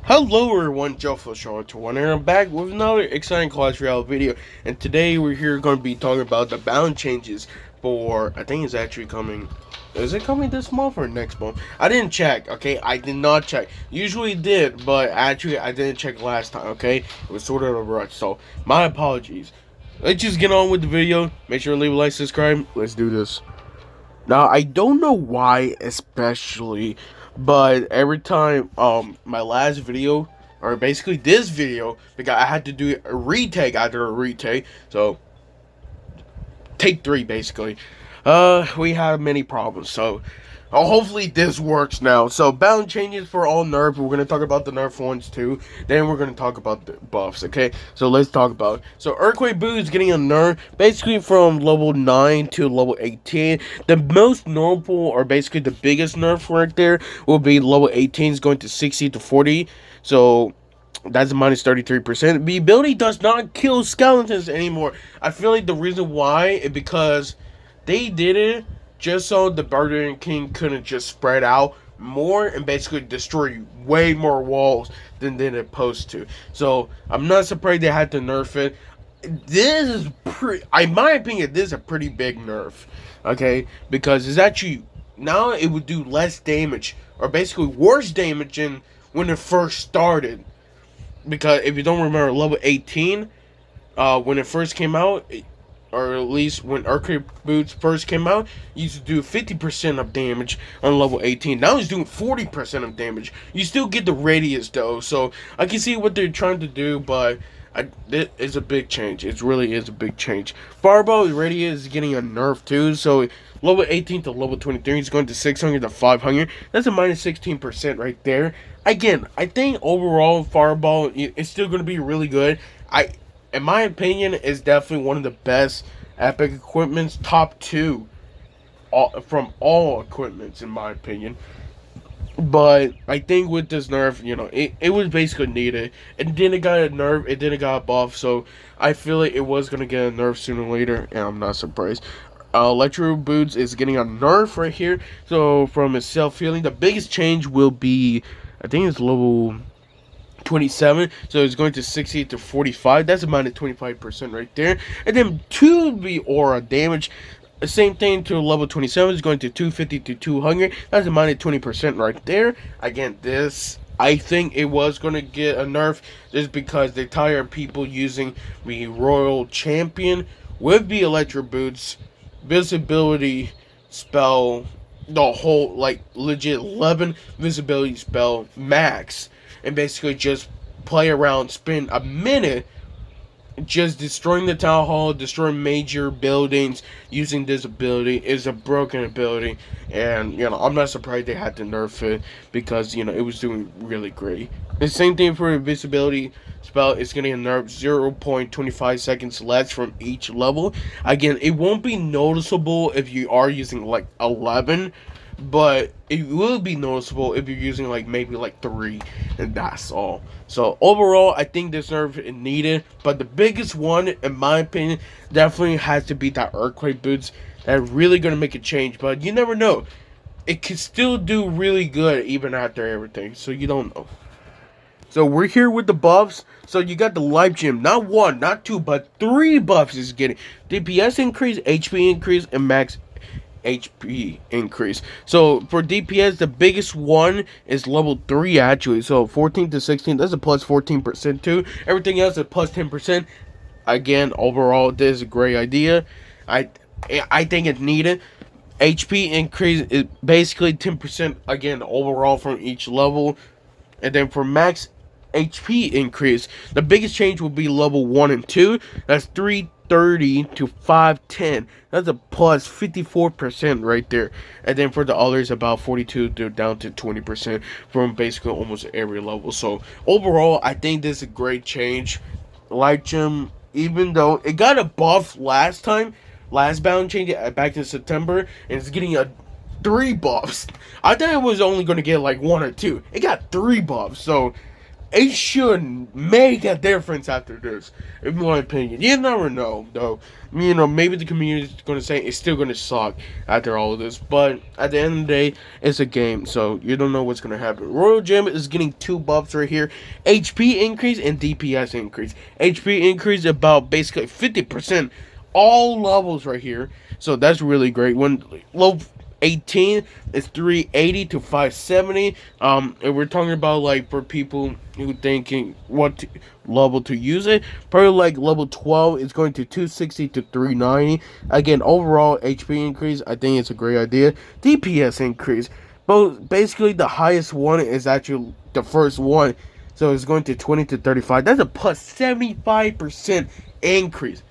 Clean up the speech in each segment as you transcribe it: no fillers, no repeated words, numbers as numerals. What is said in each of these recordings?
Hello everyone, Joe Flashaw21 here. I'm back with another exciting Clash Royale video, and today we're here going to be talking about the balance changes for, I think it's actually coming, is it coming this month or next month? I didn't check, okay? I did not check. Usually did, but actually I didn't check last time, okay? It was sort of a rush, so my apologies. Let's just get on with the video. Make sure to leave a like, subscribe. Let's do this. Now, I don't know why especially, but every time my last video, or basically this video, because I had to do a retake after a retake, so take 3 basically. We had many problems, so hopefully this works now. So balance changes for all nerfs. We're gonna talk about the nerf ones too. Then we're gonna talk about the buffs. Okay, so let's talk about it. So Earthquake Boot is getting a nerf basically from level 9 to level 18. The most notable, or basically the biggest nerf right there, will be level 18 is going to 60 to 40. So that's a minus 33%. The ability does not kill skeletons anymore. I feel like the reason why is because they did it just so the Barbarian King couldn't just spread out more and basically destroy way more walls than they supposed to. So I'm not surprised they had to nerf it. This is in my opinion, this is a pretty big nerf. Okay, because it's actually now it would do less damage, or basically worse damage than when it first started. Because if you don't remember, level 18, when it first came out, or at least when Earthquake Boots first came out, used to do 50% of damage on level 18. Now he's doing 40% of damage. You still get the radius though, so I can see what they're trying to do, but it is a big change. It really is a big change. Fireball radius is getting a nerf too, so level 18 to level 23 is going to 600 to 500. That's a minus 16% right there. Again, I think overall Fireball is still going to be really good. In my opinion, is definitely one of the best epic equipments, top 2 from all equipments in my opinion. But I think with this nerf, it was basically needed. It didn't got a nerf, it didn't got a buff, so I feel like it was gonna get a nerf sooner or later, and I'm not surprised. Electro Boots is getting a nerf right here. So from its self-healing, the biggest change will be, I think it's level 27, so it's going to 60 to 45. That's a minus 25% right there. And then 2 the aura damage, the same thing to level 27 is going to 250 to 200. That's a minus 20% right there. Again, this, I think it was going to get a nerf just because they tired of people using the Royal Champion with the Electro Boots visibility spell, the whole like legit 11 visibility spell max, and basically just play around, spend a minute just destroying the town hall, destroying major buildings using this ability is a broken ability. And I'm not surprised they had to nerf it because it was doing really great. The same thing for invisibility spell. It's getting a nerf 0.25 seconds less from each level. Again, it won't be noticeable if you are using like 11, but it will be noticeable if you're using like maybe like 3, and that's all. So overall, I think this nerf is needed, but the biggest one in my opinion definitely has to be that Earthquake Boots. That really gonna make a change, but you never know, it can still do really good even after everything, so you don't know. So we're here with the buffs. So you got the Life Gem, not 1, not 2, but 3 buffs is getting DPS increase, HP increase, and max HP increase. So for DPS, the biggest one is level 3 actually. So 14 to 16, that's a plus 14% too. Everything else is plus 10%. Again, overall, this is a great idea. I think it's needed. HP increase is basically 10% again overall from each level. And then for max HP increase, the biggest change will be level 1 and 2. That's 330 to 510. That's a plus 54% right there. And then for the others, about 42 to down to 20% from basically almost every level. So overall, I think this is a great change. Light Gem, even though it got a buff last time, last bound change back in September, and it's getting a 3 buffs. I thought it was only going to get like 1 or 2. It got 3 buffs. So it should make a difference after this, in my opinion. You never know, though. You know, maybe the community is going to say it's still going to suck after all of this, but at the end of the day, it's a game, so you don't know what's going to happen. Royal Gem is getting 2 buffs right here: HP increase and DPS increase. HP increase about basically 50%, all levels right here, so that's really great. When low 18 is 380 to 570. And we're talking about, like, for people who thinking level to use it, probably like level 12 is going to 260 to 390. Again, overall HP increase, I think it's a great idea. DPS increase, but basically the highest one is actually the first one, so it's going to 20 to 35. That's a plus 75% increase.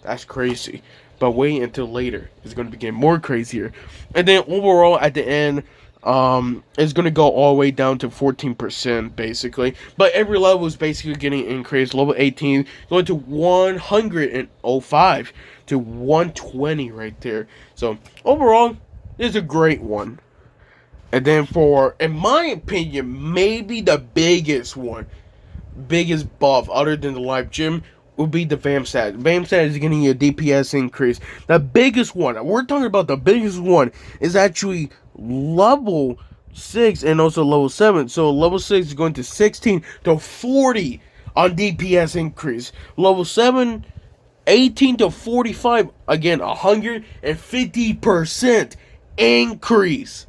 That's crazy. But wait until later. It's going to get more crazier. And then overall, at the end, it's going to go all the way down to 14%, basically. But every level is basically getting increased. Level 18 going to 105 to 120 right there. So overall, it's a great one. And then for, in my opinion, maybe the biggest buff other than the live gym would be the VAMSAT. VAMSAT is getting a DPS increase. The biggest one, we're talking about the biggest one, is actually level 6 and also level 7. So level 6 is going to 16 to 40 on DPS increase. Level 7, 18 to 45. Again, 150% increase.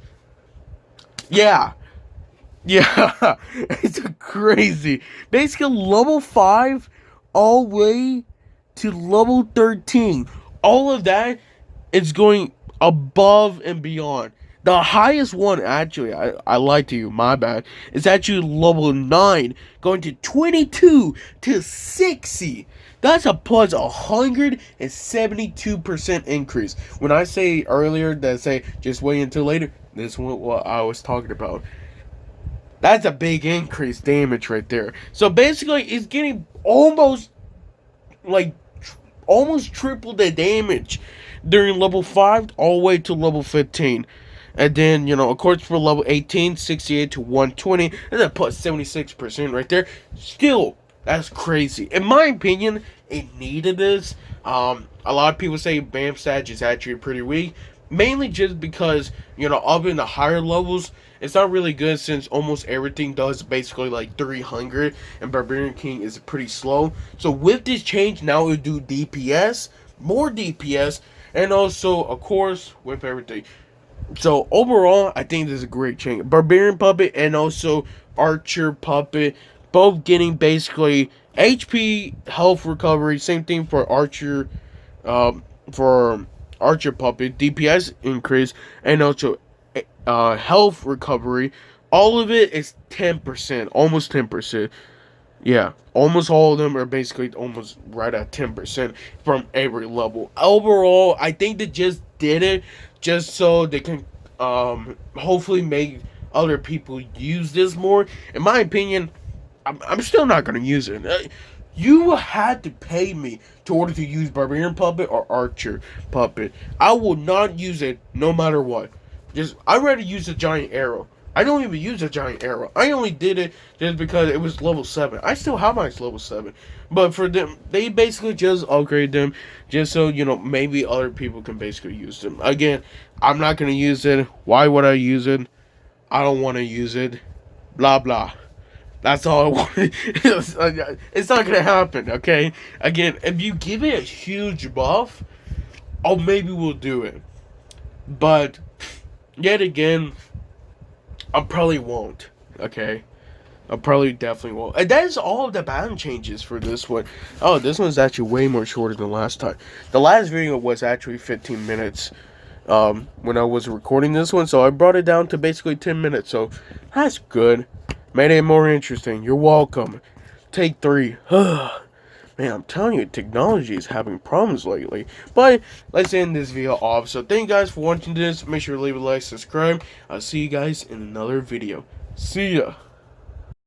Yeah. Yeah, it's crazy. Basically, level 5 all the way to level 13. All of that is going above and beyond. The highest one, actually, I lied to you, my bad, is actually level 9, going to 22 to 60. That's a plus 172% increase. When I say earlier that say just wait until later, this is what I was talking about. That's a big increase damage right there. So basically, it's getting almost triple the damage during level 5 all the way to level 15. And then, you know, of course, for level 18, 68 to 120. That's a plus 76% right there. Still, that's crazy. In my opinion, it needed this. A lot of people say VAMSAT is actually pretty weak. Mainly just because, you know, up in the higher levels, it's not really good since almost everything does basically like 300, and Barbarian King is pretty slow. So with this change, now it will do DPS, more DPS, and also, of course, with everything. So overall, I think this is a great change. Barbarian Puppet and also Archer Puppet, both getting basically HP, health recovery, same thing for Archer, for Archer Puppet, DPS increase, and also health recovery. All of it is 10%, almost 10%. Yeah, almost all of them are basically almost right at 10% from every level. Overall, I think they just did it just so they can hopefully make other people use this more. In my opinion, I'm still not going to use it. You had to pay me to order to use Barbarian Puppet or Archer Puppet. I will not use it no matter what. I'd rather use a giant arrow. I don't even use a giant arrow. I only did it just because it was level 7. I still have my level 7. But for them, they basically just upgrade them just so, you know, maybe other people can basically use them. Again, I'm not going to use it. Why would I use it? I don't want to use it. Blah, blah. That's all I want. It's not going to happen, okay? Again, if you give it a huge buff, oh, maybe we'll do it. But, yet again, I probably won't, okay? I probably definitely won't. And that is all of the balance changes for this one. Oh, this one's actually way more shorter than last time. The last video was actually 15 minutes when I was recording this one, so I brought it down to basically 10 minutes, so that's good. Made it more interesting. You're welcome. Take 3. Man, I'm telling you, technology is having problems lately. But let's end this video off. So thank you guys for watching this. Make sure to leave a like, subscribe. I'll see you guys in another video. See ya.